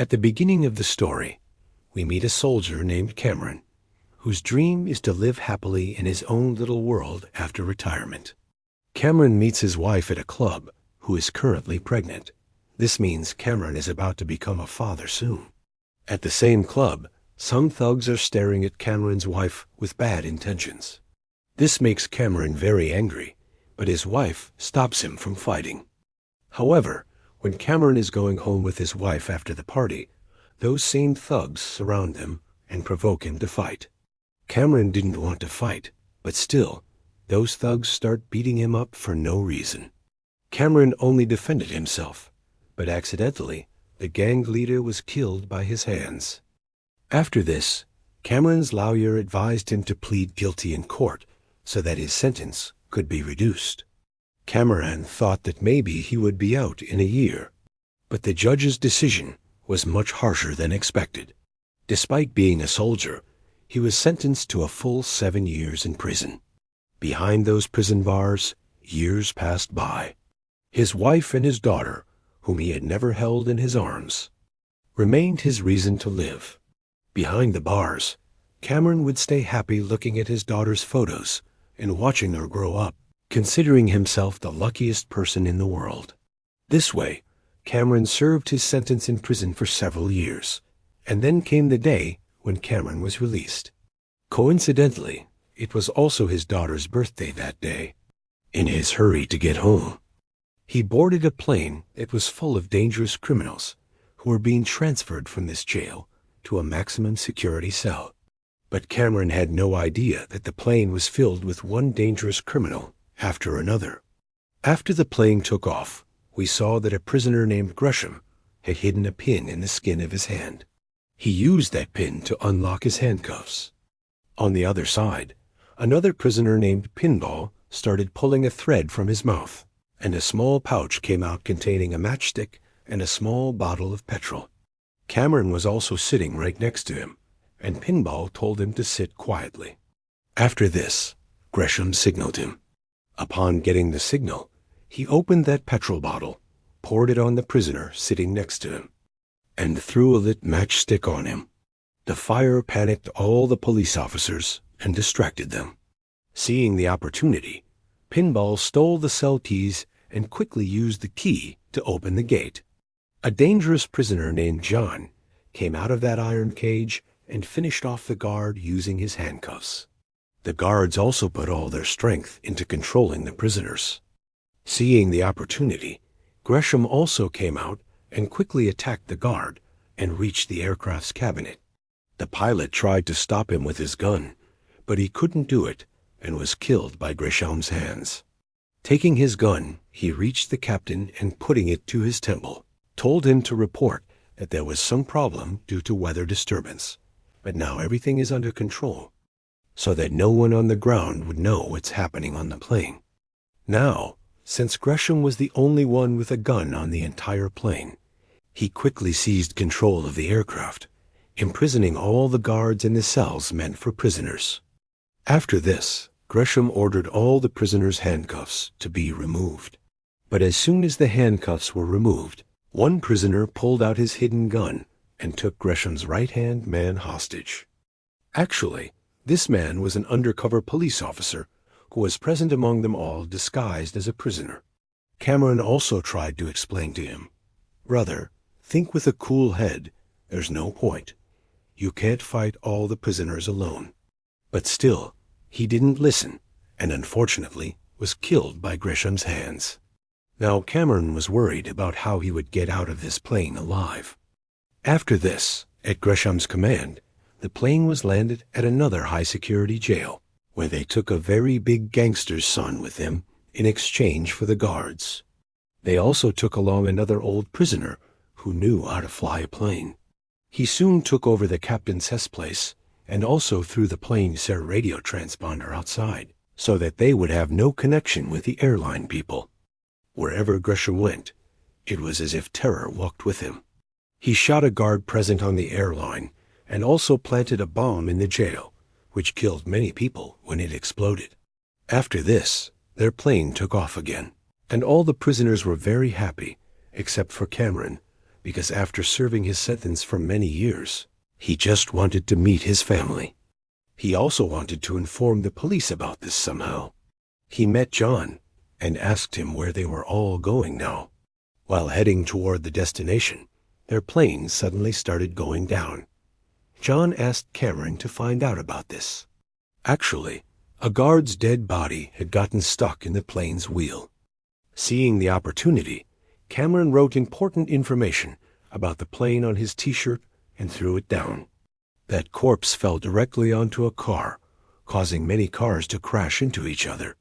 At the beginning of the story, we meet a soldier named Cameron, whose dream is to live happily in his own little world after retirement. Cameron meets his wife at a club, who is currently pregnant. This means Cameron is about to become a father soon. At the same club, some thugs are staring at Cameron's wife with bad intentions. This makes Cameron very angry, but his wife stops him from fighting. However, when Cameron is going home with his wife after the party, those same thugs surround them and provoke him to fight. Cameron didn't want to fight, but still, those thugs start beating him up for no reason. Cameron only defended himself, but accidentally, the gang leader was killed by his hands. After this, Cameron's lawyer advised him to plead guilty in court so that his sentence could be reduced. Cameron thought that maybe he would be out in a year, but the judge's decision was much harsher than expected. Despite being a soldier, he was sentenced to a full 7 years in prison. Behind those prison bars, years passed by. His wife and his daughter, whom he had never held in his arms, remained his reason to live. Behind the bars, Cameron would stay happy looking at his daughter's photos and watching her grow up, considering himself the luckiest person in the world. This way, Cameron served his sentence in prison for several years, and then came the day when Cameron was released. Coincidentally, it was also his daughter's birthday that day. In his hurry to get home, he boarded a plane that was full of dangerous criminals who were being transferred from this jail to a maximum security cell. But Cameron had no idea that the plane was filled with one dangerous criminal after another. After the plane took off, we saw that a prisoner named Grissom had hidden a pin in the skin of his hand. He used that pin to unlock his handcuffs. On the other side, another prisoner named Pinball started pulling a thread from his mouth, and a small pouch came out containing a matchstick and a small bottle of petrol. Cameron was also sitting right next to him, and Pinball told him to sit quietly. After this, Grissom signaled him. Upon getting the signal, he opened that petrol bottle, poured it on the prisoner sitting next to him, and threw a lit matchstick on him. The fire panicked all the police officers and distracted them. Seeing the opportunity, Pinball stole the cell keys and quickly used the key to open the gate. A dangerous prisoner named John came out of that iron cage and finished off the guard using his handcuffs. The guards also put all their strength into controlling the prisoners. Seeing the opportunity, Grissom also came out and quickly attacked the guard and reached the aircraft's cabinet. The pilot tried to stop him with his gun, but he couldn't do it and was killed by Grissom's hands. Taking his gun, he reached the captain and putting it to his temple, told him to report that there was some problem due to weather disturbance, but now everything is under control, so that no one on the ground would know what's happening on the plane. Now, since Grissom was the only one with a gun on the entire plane, he quickly seized control of the aircraft, imprisoning all the guards in the cells meant for prisoners. After this, Grissom ordered all the prisoners' handcuffs to be removed. But as soon as the handcuffs were removed, one prisoner pulled out his hidden gun and took Grissom's right-hand man hostage. Actually, this man was an undercover police officer who was present among them all disguised as a prisoner. Cameron also tried to explain to him, "Brother, think with a cool head. There's no point. You can't fight all the prisoners alone." But still, he didn't listen, and unfortunately was killed by Grissom's hands. Now Cameron was worried about how he would get out of this plane alive. After this, at Grissom's command, the plane was landed at another high-security jail, where they took a very big gangster's son with them in exchange for the guards. They also took along another old prisoner who knew how to fly a plane. He soon took over the captain's place and also threw the plane's radio transponder outside, so that they would have no connection with the airline people. Wherever Grissom went, it was as if terror walked with him. He shot a guard present on the airline and also planted a bomb in the jail, which killed many people when it exploded. After this, their plane took off again, and all the prisoners were very happy, except for Cameron, because after serving his sentence for many years, he just wanted to meet his family. He also wanted to inform the police about this somehow. He met John and asked him where they were all going now. While heading toward the destination, their plane suddenly started going down. John asked Cameron to find out about this. Actually, a guard's dead body had gotten stuck in the plane's wheel. Seeing the opportunity, Cameron wrote important information about the plane on his t-shirt and threw it down. That corpse fell directly onto a car, causing many cars to crash into each other.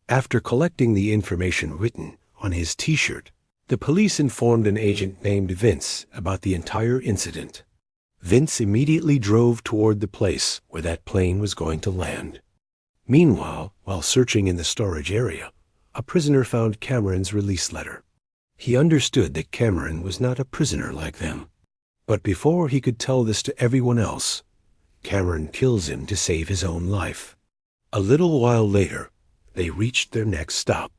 After collecting the information written on his t-shirt, the police informed an agent named Vince about the entire incident. Vince immediately drove toward the place where that plane was going to land. Meanwhile, while searching in the storage area, a prisoner found Cameron's release letter. He understood that Cameron was not a prisoner like them. But before he could tell this to everyone else, Cameron kills him to save his own life. A little while later, they reached their next stop.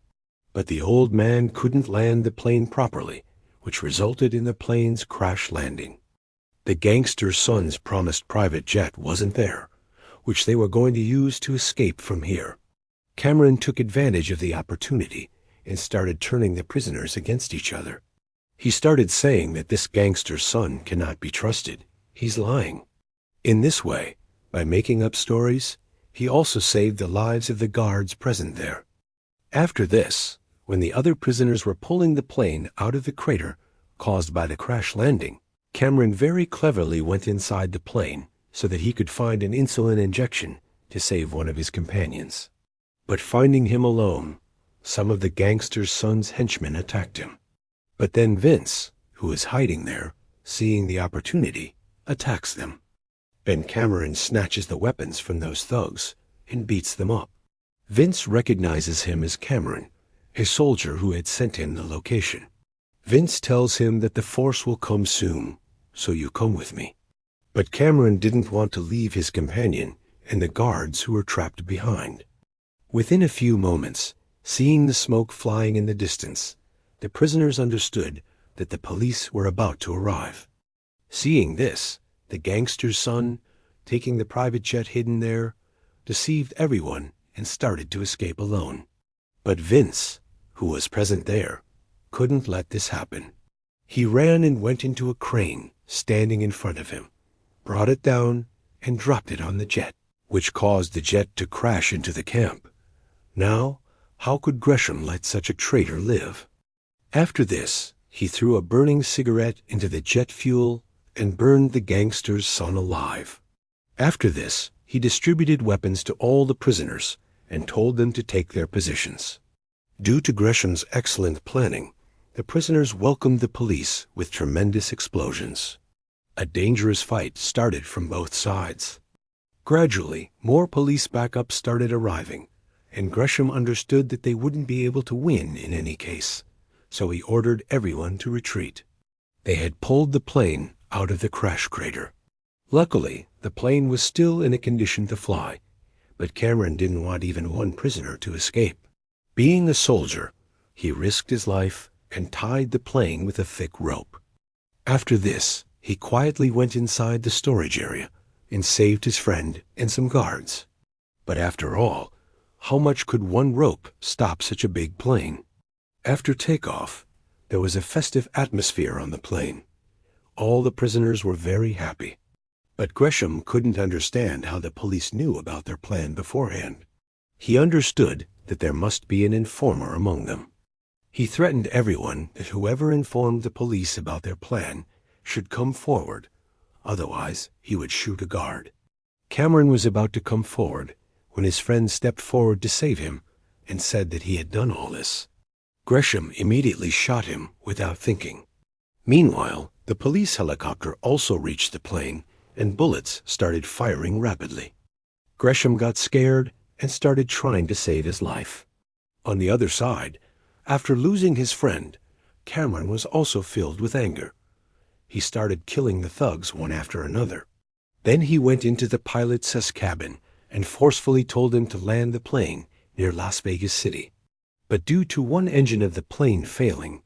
But the old man couldn't land the plane properly, which resulted in the plane's crash landing. The gangster's son's promised private jet wasn't there, which they were going to use to escape from here. Cameron took advantage of the opportunity and started turning the prisoners against each other. He started saying that this gangster's son cannot be trusted. He's lying. In this way, by making up stories, he also saved the lives of the guards present there. After this, when the other prisoners were pulling the plane out of the crater caused by the crash landing, Cameron very cleverly went inside the plane so that he could find an insulin injection to save one of his companions. But finding him alone, some of the gangster's son's henchmen attacked him. But then Vince, who was hiding there, seeing the opportunity, attacks them. Ben Cameron snatches the weapons from those thugs and beats them up. Vince recognizes him as Cameron, a soldier who had sent him the location. Vince tells him that the force will come soon, so you come with me. But Cameron didn't want to leave his companion and the guards who were trapped behind. Within a few moments, seeing the smoke flying in the distance, the prisoners understood that the police were about to arrive. Seeing this, the gangster's son, taking the private jet hidden there, deceived everyone and started to escape alone. But Vince, who was present there, couldn't let this happen. He ran and went into a crane standing in front of him, brought it down, and dropped it on the jet, which caused the jet to crash into the camp. Now, how could Grissom let such a traitor live? After this, he threw a burning cigarette into the jet fuel and burned the gangster's son alive. After this, he distributed weapons to all the prisoners and told them to take their positions. Due to Grissom's excellent planning, the prisoners welcomed the police with tremendous explosions. A dangerous fight started from both sides. Gradually, more police backup started arriving, and Grissom understood that they wouldn't be able to win in any case, so he ordered everyone to retreat. They had pulled the plane out of the crash crater. Luckily, the plane was still in a condition to fly, but Cameron didn't want even one prisoner to escape. Being a soldier, he risked his life and tied the plane with a thick rope. After this, he quietly went inside the storage area and saved his friend and some guards. But after all, how much could one rope stop such a big plane? After takeoff, there was a festive atmosphere on the plane. All the prisoners were very happy. But Grissom couldn't understand how the police knew about their plan beforehand. He understood that there must be an informer among them. He threatened everyone that whoever informed the police about their plan should come forward, otherwise he would shoot a guard. Cameron was about to come forward when his friend stepped forward to save him and said that he had done all this. Grissom immediately shot him without thinking. Meanwhile, the police helicopter also reached the plane and bullets started firing rapidly. Grissom got scared and started trying to save his life. On the other side, after losing his friend, Cameron was also filled with anger. He started killing the thugs one after another. Then he went into the pilot's cabin and forcefully told him to land the plane near Las Vegas City. But due to one engine of the plane failing,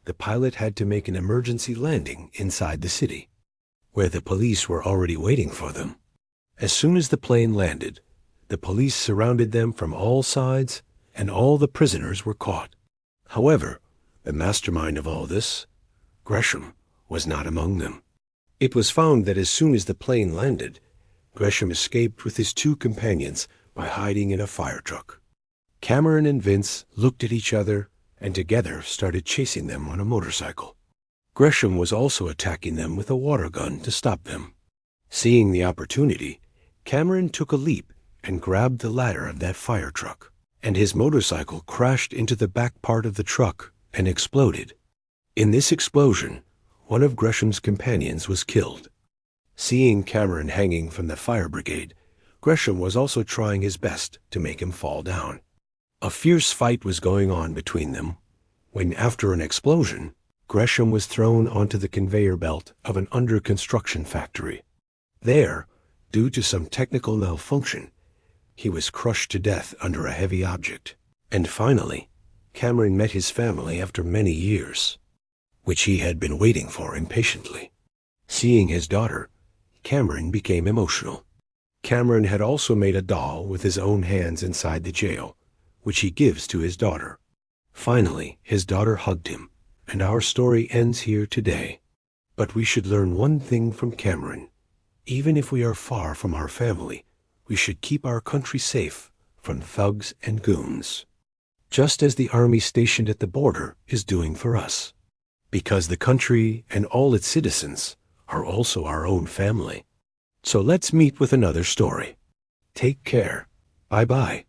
the pilot had to make an emergency landing inside the city, where the police were already waiting for them. As soon as the plane landed, the police surrounded them from all sides, and all the prisoners were caught. However, the mastermind of all this, Grissom, was not among them. It was found that as soon as the plane landed, Grissom escaped with his 2 companions by hiding in a fire truck. Cameron and Vince looked at each other and together started chasing them on a motorcycle. Grissom was also attacking them with a water gun to stop them. Seeing the opportunity, Cameron took a leap and grabbed the ladder of that fire truck, and his motorcycle crashed into the back part of the truck and exploded. In this explosion, one of Grissom's companions was killed. Seeing Cameron hanging from the fire brigade, Grissom was also trying his best to make him fall down. A fierce fight was going on between them when, after an explosion, Grissom was thrown onto the conveyor belt of an under-construction factory. There, due to some technical malfunction, he was crushed to death under a heavy object. And finally, Cameron met his family after many years, which he had been waiting for impatiently. Seeing his daughter, Cameron became emotional. Cameron had also made a doll with his own hands inside the jail, which he gives to his daughter. Finally, his daughter hugged him, and our story ends here today. But we should learn one thing from Cameron. Even if we are far from our family, we should keep our country safe from thugs and goons, just as the army stationed at the border is doing for us, because the country and all its citizens are also our own family. So let's meet with another story. Take care. Bye-bye.